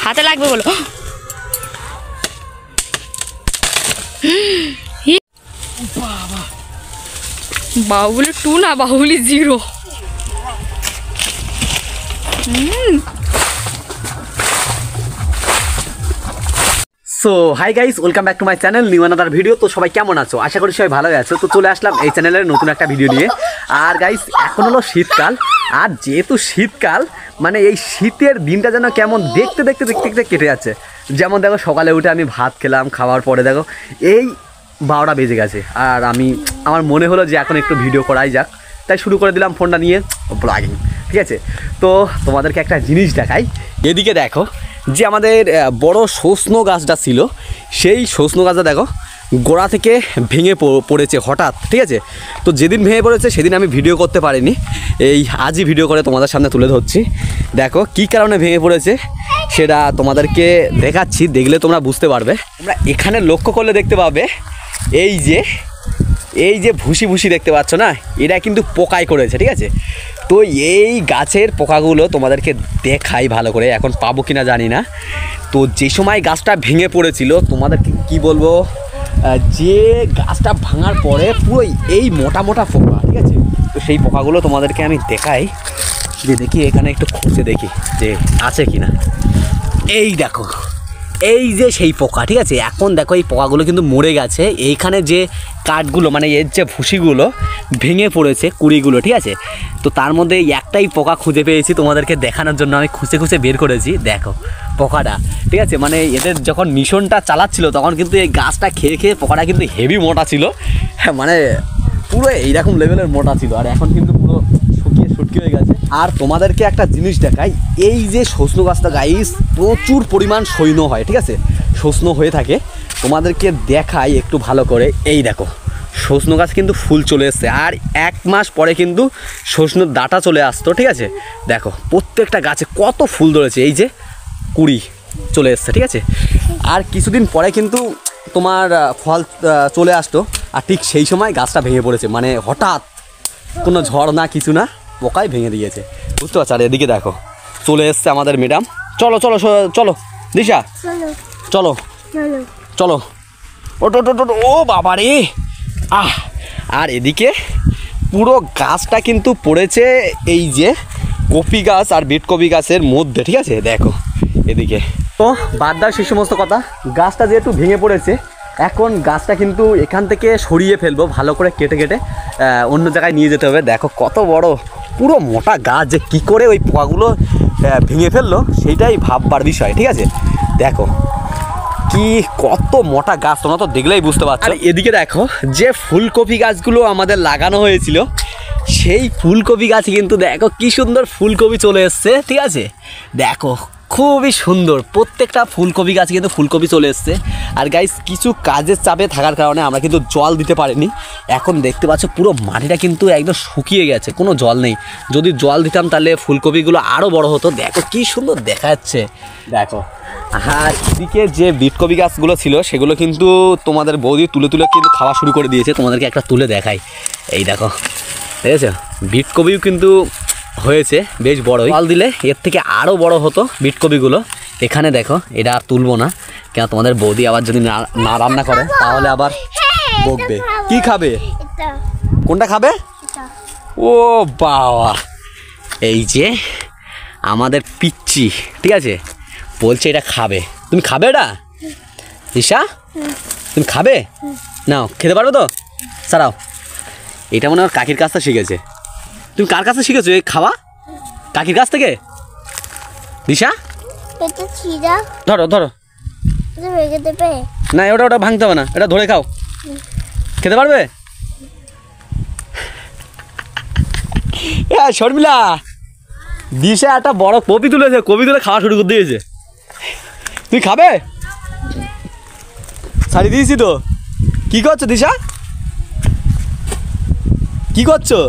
হাতে লাগবে বলো। বাহুবলী 2 না, Baahubali 0। So hi guys, welcome back to my channel new another video. তো সবাই কেমন আছো? আশা করি সবাই ভালো আছো। তো চলে আসলাম এই চ্যানেলের নতুন একটা ভিডিও নিয়ে। আর গাইস, এখন হলো শীতকাল, আর যেহেতু শীতকাল মানে এই শীতের দিনটা যেন কেমন দেখতে দেখতে দেখতে দেখতে কেটে যাচ্ছে। যেমন দেখো, সকালে উঠে আমি ভাত খেলাম, খাওয়ার পরে দেখো এই 12টা বেজে গেছে, আর আমার মনে হলো যে এখন একটু ভিডিও করাই যাক, তাই শুরু করে দিলাম ফোনটা নিয়ে ব্লগিং। ঠিক আছে, তো তোমাদেরকে একটা জিনিস দেখাই। এদিকে দেখো যে আমাদের বড় সজনো গাছটা ছিল, সেই সজনো গাছটা দেখো গোড়া থেকে ভেঙে পড়েছে হঠাৎ। ঠিক আছে, তো যেদিন ভেঙে পড়েছে সেদিন আমি ভিডিও করতে পারিনি, এই আজই ভিডিও করে তোমাদের সামনে তুলে ধরছি। দেখো কী কারণে ভেঙে পড়েছে সেটা তোমাদেরকে দেখাচ্ছি, দেখলে তোমরা বুঝতে পারবে। তোমরা এখানে লক্ষ্য করলে দেখতে পাবে এই যে ভুসি ভুসি দেখতে পাচ্ছ না, এটা কিন্তু পোকায় করেছে। ঠিক আছে, তো এই গাছের পোকাগুলো তোমাদেরকে দেখাই ভালো করে, এখন পাবো কিনা জানি না। তো যে সময় গাছটা ভেঙে পড়েছিল, তোমাদেরকে কি বলবো, যে গাছটা ভাঙার পরে পুরো এই মোটা মোটা পোকা। ঠিক আছে, তো সেই পোকাগুলো তোমাদেরকে আমি দেখাই, যে দেখি এখানে একটু খুঁজে দেখি যে আছে কিনা। এই দেখো, এই যে সেই পোকা। ঠিক আছে, এখন দেখো এই পোকাগুলো কিন্তু মরে গেছে। এইখানে যে কাঠগুলো মানে এর যে ভুসিগুলো ভেঙে পড়েছে, কুড়িগুলো, ঠিক আছে, তো তার মধ্যে একটাই পোকা খুঁজে পেয়েছি, তোমাদেরকে দেখানোর জন্য আমি খুঁজে খুঁজে বের করেছি। দেখো পোকাটা, ঠিক আছে, মানে এদের যখন মিশনটা চালাচ্ছিল তখন কিন্তু এই গাছটা খেয়ে খেয়ে পোকাটা কিন্তু হেভি মোটা ছিল, মানে পুরো এইরকম লেভেলের মোটা ছিল, আর এখন কিন্তু পুরো শুটকি হয়ে গেছে। আর তোমাদেরকে একটা জিনিস দেখাই, এই যে সজনো গাছটা গাইস প্রচুর পরিমাণ সৈন্য হয়। ঠিক আছে, সজনো হয়ে থাকে, তোমাদেরকে দেখাই একটু ভালো করে। এই দেখো সজনো গাছ কিন্তু ফুল চলে এসছে, আর 1 মাস পরে কিন্তু সজনোর ডাঁটা চলে আসতো। ঠিক আছে, দেখো প্রত্যেকটা গাছে কত ফুল ধরেছে, এই যে কুড়ি চলে এসছে। ঠিক আছে, আর কিছুদিন পরে কিন্তু তোমার ফল চলে আসতো, আর ঠিক সেই সময় গাছটা ভেঙে পড়েছে, মানে হঠাৎ কোনো ঝড় না কিছু না, পোকায় ভেঙে দিয়েছে, বুঝতে পারছো। আর এদিকে দেখো চলে এসছে আমাদের ম্যাডাম। চলো চলো চলো দিশা, চলো চলো, ওটো ও বাবা রে, আর এদিকে পুরো গাছটা কিন্তু পড়েছে এই যে কপি গাছ আর বিটকপি গাছের মধ্যে। ঠিক আছে, দেখো এদিকে। তো বাদ দাও সেই সমস্ত কথা, গাছটা যেহেতু ভেঙে পড়েছে, এখন গাছটা কিন্তু এখান থেকে সরিয়ে ফেলবো, ভালো করে কেটে কেটে অন্য জায়গায় নিয়ে যেতে হবে। দেখো কত বড় পুরো মোটা গাছ, যে কী করে ওই পোকাগুলো ভেঙে ফেললো সেইটাই ভাববার বিষয়। ঠিক আছে, দেখো কি কত মোটা গাছ, তোমরা তো দেখলেই বুঝতে পারছো। আর এদিকে দেখো যে ফুলকপি গাছগুলো আমাদের লাগানো হয়েছিল, সেই ফুলকপি গাছে কিন্তু দেখো কি সুন্দর ফুলকপি চলে এসছে। ঠিক আছে, দেখো খুবই সুন্দর, প্রত্যেকটা ফুলকপি গাছে কিন্তু ফুলকপি চলে এসছে। আর গাইস, কিছু কাজের চাপে থাকার কারণে আমরা কিন্তু জল দিতে পারিনি। এখন দেখতে পাচ্ছ পুরো মাটিটা কিন্তু একদম শুকিয়ে গেছে, কোনো জল নেই। যদি জল দিতাম তাহলে ফুলকপিগুলো আরও বড় হতো। দেখো কি সুন্দর দেখা যাচ্ছে, দেখো। আর এদিকে যে বিটকপি গাছগুলো ছিল সেগুলো কিন্তু তোমাদের বৌদি তুলে তুলে কিন্তু খাওয়া শুরু করে দিয়েছে। তোমাদেরকে একটা তুলে দেখাই, এই দেখো, ঠিক আছে, বিটকপিও কিন্তু হয়েছে বেশ বড়। জল দিলে এর থেকে আরও বড় হতো বিটকপিগুলো। এখানে দেখো, এটা আর তুলবো না, কেন তোমাদের বৌদি আবার যদি না রান্না করে তাহলে আবার বকবে। কি খাবে? কোনটা খাবে? ও বাবা, এই যে আমাদের পিচ্চি, ঠিক আছে, বলছে এটা খাবে। তুমি খাবে এটা ঈশা? তুমি খাবে? নাও, খেতে পারবে তো? সারাও, এটা মনে হয় কাকির কাছ থেকে শিখেছে। তুমি কার কাছে শিখেছো এই খাওয়া? কাকির কাছ থেকে? দিশা ধরো ধরো, না ওটা ওটা ভাঙতে হবে না, এটা ধরে খাও, খেতে পারবে? শর্মিলা, দিশা একটা বড় কপি তুলেছে, কপি তুলে খাওয়া শুরু করে দিয়েছে। তুই খাবে? ছাড়িয়ে দিয়েছি তো। কি করছো দিশা, কি করছো?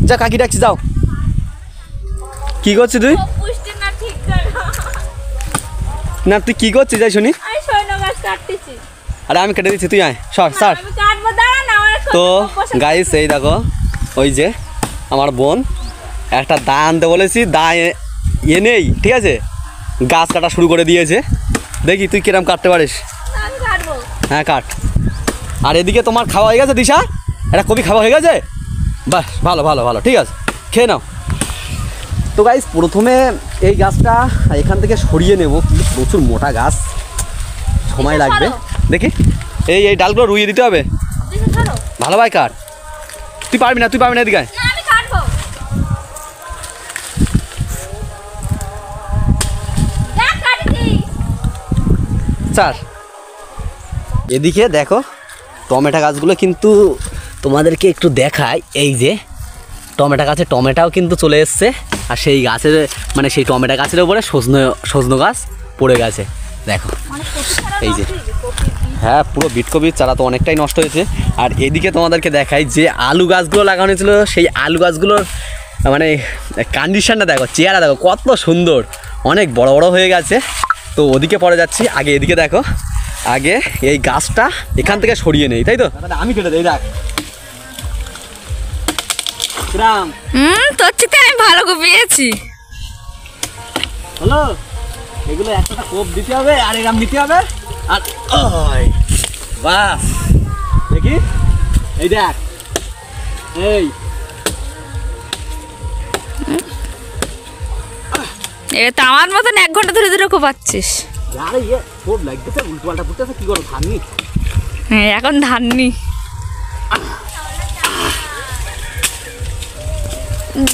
যা কাকি ডাকছি, যাও। কি করছিস তুই? না তুই কি করছিস যাই শুনি। আরে আমি কেটে দিচ্ছি, তুই আয়, সর সর। তো গাইস, এই দেখো ওই যে আমার বোন একটা দা আনতে বলেছি, দা এনেই, ঠিক আছে, গাছ কাটা শুরু করে দিয়েছে। দেখি তুই কিরম কাটতে পারিস। আমি কাটবো। হ্যাঁ কাট। আর এদিকে তোমার খাওয়া হয়ে গেছে দিশা? এটা কবি খাওয়া হয়ে গেছে? বাহ, ভালো ভালো ভালো, ঠিক আছে, খেয়ে নাও। তো গাইস প্রথমে এই গাছটা এখান থেকে সরিয়ে নেব, কিন্তু প্রচুর মোটা গাছ, সময় লাগবে। দেখি এই ডালগুলো রুইয়ে দিতে হবে। ভালো ভাই কাট। তুই পারবি না, এদিকে আয়। আমি কাটবো। স্যার এদিকে দেখো টমেটো গাছগুলো কিন্তু তোমাদেরকে একটু দেখায়। এই যে টমেটো গাছে টমেটোও কিন্তু চলে এসছে, আর সেই গাছের মানে সেই টমেটো গাছের উপরে সজনো গাছ পড়ে গেছে দেখো। এই যে হ্যাঁ, পুরো বিটকপির চারা তো অনেকটাই নষ্ট হয়েছে। আর এদিকে তোমাদেরকে দেখাই যে আলু গাছগুলো লাগানো ছিল, সেই আলু গাছগুলোর মানে কন্ডিশনটা দেখো, চেহারা দেখো কত সুন্দর, অনেক বড় বড় হয়ে গেছে। তো ওদিকে পরে যাচ্ছি, আগে এদিকে দেখো, আগে এই গাছটা এখান থেকে সরিয়ে নেই, তাই তো? আমি কেটে দেই, দেখ তোর চিতে আমি ভালো কপিয়েছি। হলো এগুলো একটা কোপ দিতে হবে, আর এরকম নিতে হবে, আর বাস দেখি এই দেখ, এই এটা আমার মতন 1 ঘন্টা ধরে ধরে কোপাচ্ছিস। আরে ইয়ে খুব লাগতেছে, উল্টো পাল্টা করতেছে, কি করো ধাননি? হ্যাঁ এখন ধাননি।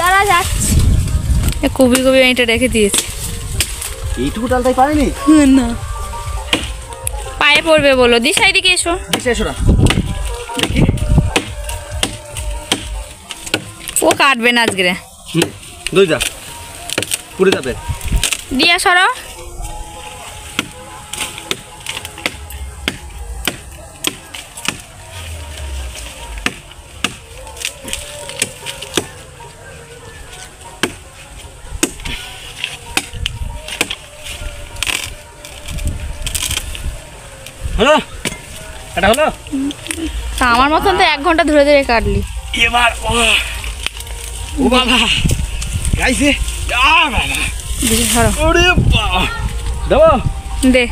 দাঁড়া যাচ্ছি, কবি এটা রেখে দিয়েছি। এইটুকু ডালটাই পারেনি না, পায়ে পড়বে বলো। দিশা এদিকে এসো। এসো না, ও কাটবে না আজকে। দুই যা পুড়ে যাবে। দিয়া সরো। হলো এটা হলো। তা আমার মতন তো 1 ঘন্টা ধরে ধরে কাটলি। এবার ও বাবা গাইছে, দিশা সরো। ওরে বাবা দেবো দে।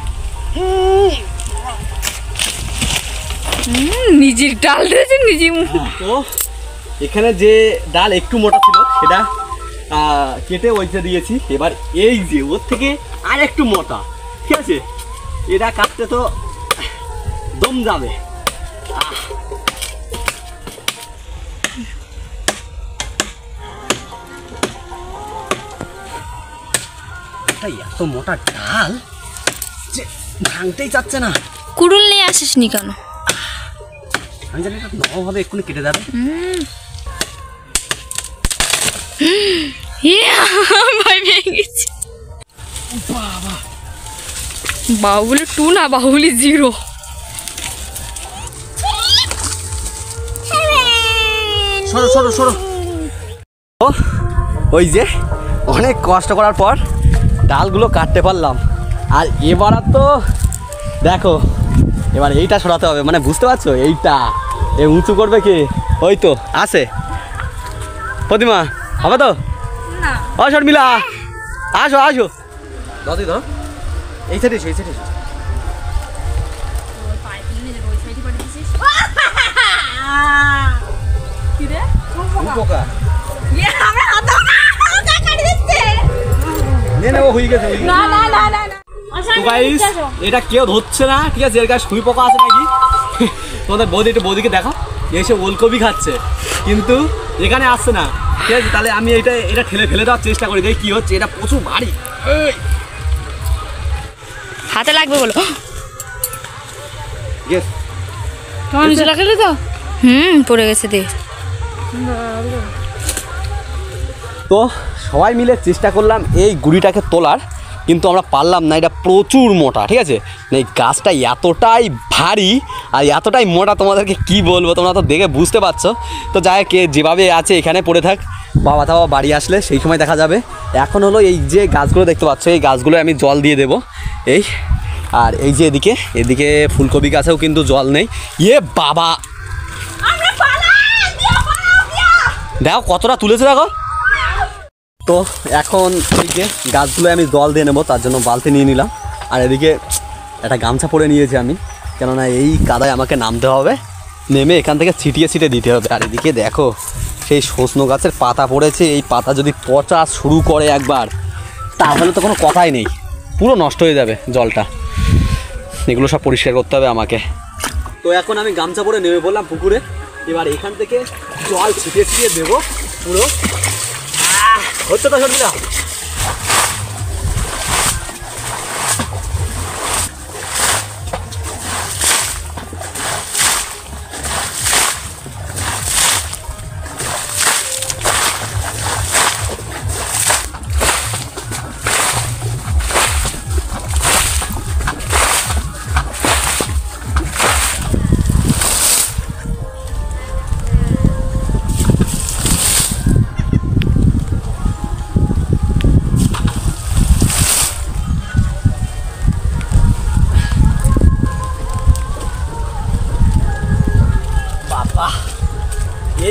নিজের ডাল দিয়েছে নিজে। তো এখানে যে ডাল একটু মোটা ছিল সেটা কেটে ওইটা দিয়েছি। এবার এই যে ওর থেকে আর একটু মোটা, ঠিক আছে, এটা কাটতে তো দম যাবে। এত মোটা ডাল যে ভাঙতেই চাচ্ছে না। কুড়ুল নিয়ে আসিস নি কেন? আমি জানি এটা নরমভাবে এক্ষুনি কেটে যাবে। ভাই ভেঙে গেছে। বাহুবলী 2 না, বাহুবলী 0। সরো সরো সরো। ও ওই যে অনেক কষ্ট করার পর ডালগুলো কাটতে পারলাম। আর এবার তো দেখো, এবার এইটা সরাতে হবে, মানে বুঝতে পারছো, এইটা এ উঁচু করবে কে? ওই তো আছে প্রতিমা, হবে তো? না ও শর্মিলা আসো আসো, দাদি ধরো, এই সাইডে এসো, এই সাইডে এসো। পোকা হয়ে গেছে। তো গাইস এটা কেউ ধরছে না, ঠিক আছে, এর গায়ে সুই পোকা আছে নাকি? তোমাদের বৌদিকে দেখো, এসে ওলকপি খাচ্ছে কিন্তু এখানে আসছে না, ঠিক আছে। তাহলে আমি এটা ফেলে দেওয়ার চেষ্টা করি, দেখি কি হচ্ছে। এটা প্রচুর ভারী, হাতে লাগবে বলো। পড়ে গেছে দে। তো সবাই মিলে চেষ্টা করলাম এই গুড়িটাকে তোলার, কিন্তু আমরা পারলাম না, এটা প্রচুর মোটা, ঠিক আছে। এই গাছটা এতটাই ভারী আর এতটাই মোটা, তোমাদেরকে কি বলবো, তোমরা তো দেখে বুঝতে পারছো। তো যাই কে যেভাবে আছে এখানে পড়ে থাক, বাবা বাড়ি আসলে সেই সময় দেখা যাবে। এখন হলো এই যে গাছগুলো দেখতে পাচ্ছ, এই গাছগুলো আমি জল দিয়ে দেবো এই। আর এই যে এদিকে ফুলকপি গাছেও কিন্তু জল নেই। ইয়ে বাবা দেখো কতটা তুলেছে, দেখো তো এখন এই যে গাছগুলো আমি জল দিয়ে নেবো, তার জন্য বালতি নিয়ে নিলাম। আর এদিকে একটা গামছা পরে নিয়েছি আমি, কেননা এই কাদায় আমাকে নামতে হবে, নেমে এখান থেকে ছিটিয়ে ছিটিয়ে দিতে হবে। আর এদিকে দেখো সেই সজনে গাছের পাতা পড়েছে, এই পাতা যদি পচা শুরু করে একবার, তাহলে তো কোনো কথাই নেই, পুরো নষ্ট হয়ে যাবে জলটা। এগুলো সব পরিষ্কার করতে হবে আমাকে। তো এখন আমি গামছা পরে নেমে পড়লাম পুকুরে। এবার এখান থেকে জল ছিটিয়ে ছিটিয়ে দেবো পুরো। হচ্ছে তো সত্যি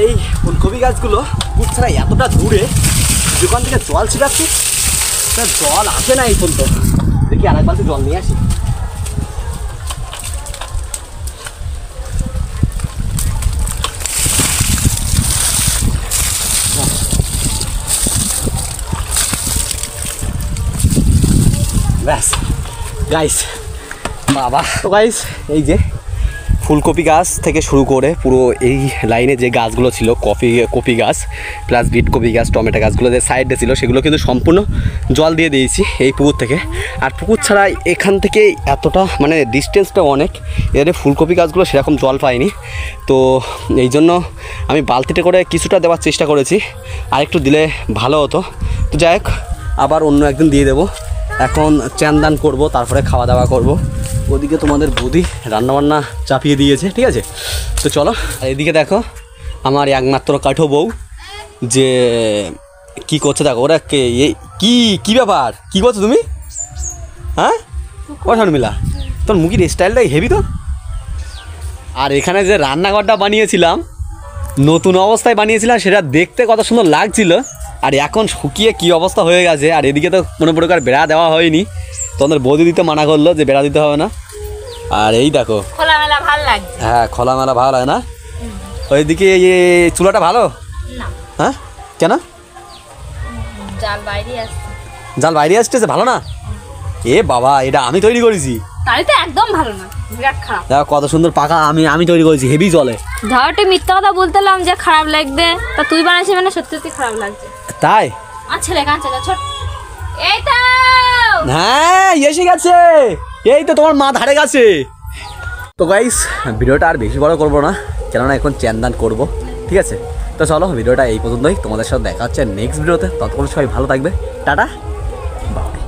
এই ফুলকপি গাছগুলো পুকুর ছাড়া এতটা দূরে, দোকান থেকে জল ছিটাচ্ছি, জল আসে না এই পর্যন্ত। দেখি আরেক বালতি জল নিয়ে আসি। ব্যাস গাইস, বাবা। তো গাইস এই যে ফুলকপি গাছ থেকে শুরু করে পুরো এই লাইনে যে গাছগুলো ছিল, কপি গাছ প্লাস বিট কপি গাছ, টমেটো গাছগুলো যে সাইডে ছিল, সেগুলো কিন্তু সম্পূর্ণ জল দিয়ে দিয়েছি এই পুকুর থেকে। আর পুকুর ছাড়া এখান থেকে এতটা মানে ডিস্টেন্সটা অনেক, এখানে ফুলকপি গাছগুলো সেরকম জল পায়নি। তো এই জন্য আমি বালতিতে করে কিছুটা দেওয়ার চেষ্টা করেছি, আর একটু দিলে ভালো হতো। তো যাই হোক, আবার অন্য একদিন দিয়ে দেবো। এখন চান দান করবো, তারপরে খাওয়া দাওয়া করবো। ওদিকে তোমাদের বৌদি রান্নাবান্না চাপিয়ে দিয়েছে, ঠিক আছে। তো চলো, আর এদিকে দেখো আমার একমাত্র কাঠো বউ যে কি করছে দেখো। ওরা কি ব্যাপার, কি করছো তুমি? হ্যাঁ মিলা, তোর মুখের স্টাইলটাই হেভি তো। আর এখানে যে রান্নাঘরটা বানিয়েছিলাম, নতুন অবস্থায় বানিয়েছিলাম, সেটা দেখতে কত সুন্দর লাগছিল, আর এখন শুকিয়ে কি অবস্থা হয়ে গেছে। আর এদিকে তো কোনো প্রকার বেড়া দেওয়া হয়নি, তোমাদের বৌদি দিতে মানা করলো যে বেড়া দিতে হবে না। আর এই দেখো খোলামেলা ভালো লাগে। হ্যাঁ, খোলামেলা ভালো লাগে না। ওইদিকে এই চুলাটা ভালো না। হ্যাঁ কেন? জাল বাইরে আসছে। জাল বাইরে আসতেছে, ভালো না? এ বাবা, এটা আমি তৈরি করেছি। তাহলে তো একদম ভালো না, বিরাট খারাপ। দেখো কত সুন্দর পাকা, আমি তৈরি করেছি, হেভি জলে। ধর তুই মিথ্যা কথা বলতেলাম যে খারাপ লাগবে, তা তুই বানাইছিস মানে সত্যি সত্যি খারাপ লাগছে। তাই? আর ছেলে কাঁচা ছোট। এই তো হ্যাঁ, এসে গেছে, এই তো তোমার মা ধারে গেছে। তো গাইস, ভিডিওটা আর বেশি বড় করবো না, কেননা এখন চ্যানদান করবো, ঠিক আছে। তো চলো, ভিডিওটা এই পর্যন্তই। তোমাদের সাথে দেখা হচ্ছে নেক্সট ভিডিওতে। ততক্ষণ সবাই ভালো থাকবে, টাটা বাই।